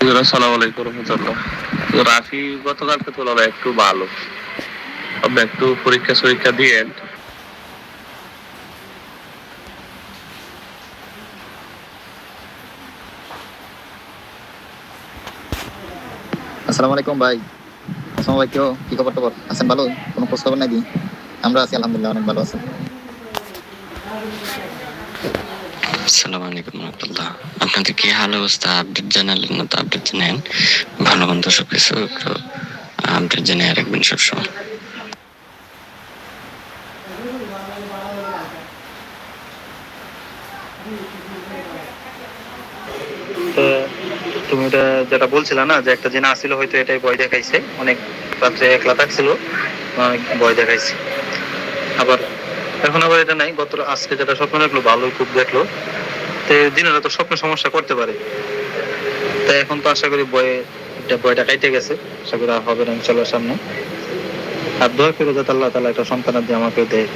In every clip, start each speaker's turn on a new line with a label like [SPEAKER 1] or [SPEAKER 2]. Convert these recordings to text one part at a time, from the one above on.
[SPEAKER 1] আসসালামু আলাইকুম রহমতুল্লাহ। রাফি গতকালকে তুলনায় একটু ভালো। আপনি একটু পরীক্ষা সরীক্ষা দিয়েন।
[SPEAKER 2] আসসালামু আলাইকুম ভাই। আসসালামু আলাইকুম, কি খবর টবর? আছেন ভালো? কোনো খোঁজ খবর নাকি? আমরা আছি আলহামদুলিল্লাহ, অনেক ভালো আছি।
[SPEAKER 3] আসসালামু আলাইকুম রহমতুল্লাহ। আপনাদের কি হাল অবস্থা? আপডেট জানালেন না তো, আপডেট জানেন। ভালো মন্দ সবকিছু একটু আপডেট জেনে রাখবেন সবসময়।
[SPEAKER 4] তো তুমি ওটা যেটা বলছিলে না, যে একটা জেনা আসছিল, হয়তো এটাই ভয় দেখাইছে অনেক। রাত্রে একলা থাকছিল, অনেক ভয় দেখাইছে। আবার এখন আবার এটা নাই, গত আজকে যেটা স্বপ্ন দেখলো ভালোই খুব দেখলো। তো দিনের তো স্বপ্ন সমস্যা করতে পারে। তাই এখন তো আশা করি ভয়টা কাইটে গেছে। আশা করি আর হবে না ইনশাল্লাহ সামনে। আর দোয়া করে যাতে আল্লাহ তাআলা একটা সন্তান দিয়ে আমাকে দেয়।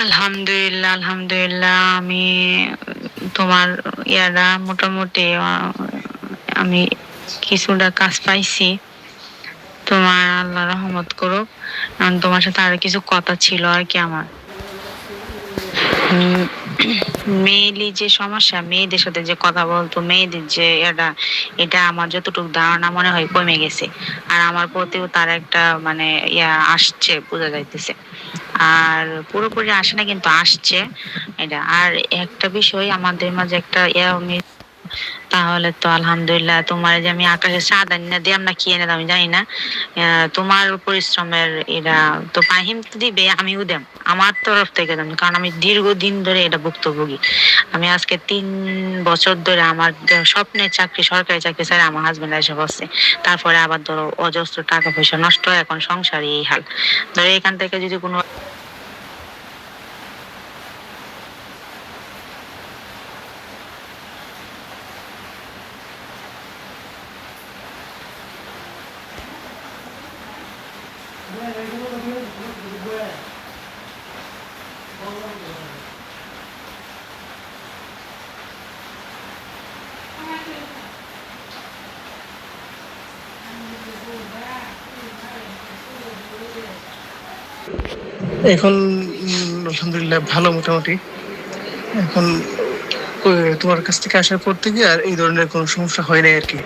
[SPEAKER 5] আলহামদুলিল্লাহ, আলহামদুলিল্লাহ। আমি তোমার মোটামুটি আমি কিছুটা কাজ পাইছি। তোমার আল্লাহ রহমত করুক। তোমার সাথে আরো কিছু কথা ছিল আর কি আমার। মেয়েলি যে সমস্যা, মেয়েদের সাথে যে কথা বলতো, মেয়েদের যে এটা আমার যতটুকু ধারণা মনে হয় কমে গেছে। আর আমার প্রতিও তার একটা মানে আসছে, বোঝা যাইতেছে। আর পুরোপুরি আসে না, কিন্তু আসছে এটা। আর একটা বিষয় আমাদের মাঝে একটা তাহলে তো আলহামদুলিল্লাহ। তোমার যে আমি আকাশে চাঁদ আনি না দিয়াম না কি এনে দাও আমি জানি না। তোমার পরিশ্রমের এরা তো ফাহিম তো দিবে, আমিও দেব আমার তরফ থেকে দেব, কারণ আমি দীর্ঘদিন ধরে এটা ভুক্তভোগী। আমি আজকে 3 বছর ধরে আমার স্বপ্নের চাকরি, সরকারি চাকরি ছাড়া আমার হাজবেন্ড এসে বসছে। তারপরে আবার ধরো অজস্র টাকা পয়সা নষ্ট হয়, এখন সংসারে এই হাল। ধরো এখান থেকে যদি কোনো
[SPEAKER 6] এখন আলহামদুলিল্লাহ ভালো মোটামুটি। এখন তোমার কাছ থেকে আসার পর থেকে আর এই ধরনের কোনো সমস্যা হয় নাই আর কি।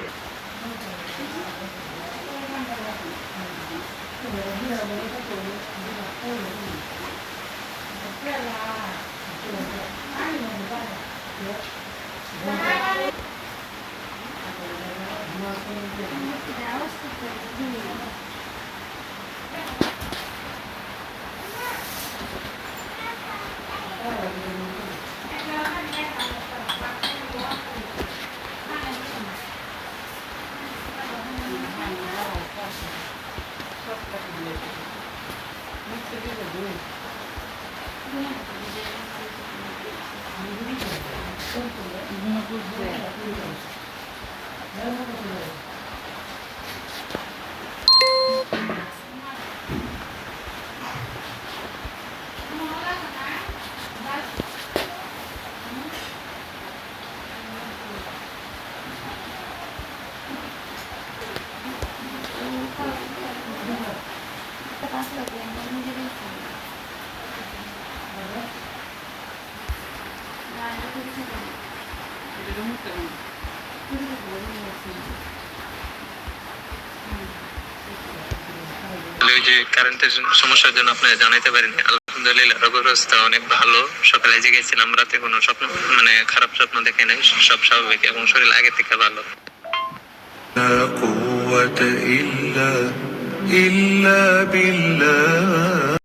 [SPEAKER 1] ওই যে কারেন্টের সমস্যার জন্য আপনারা জানাইতে পারিনি। আলহামদুলিল্লাহ রোগের অবস্থা অনেক ভালো। সকালে জেগেছিলাম, রাতে কোনো স্বপ্ন মানে খারাপ স্বপ্ন দেখে নাই, সব স্বাভাবিক এবং শরীর আগে থেকে ভালো। لا قوة إلا بالله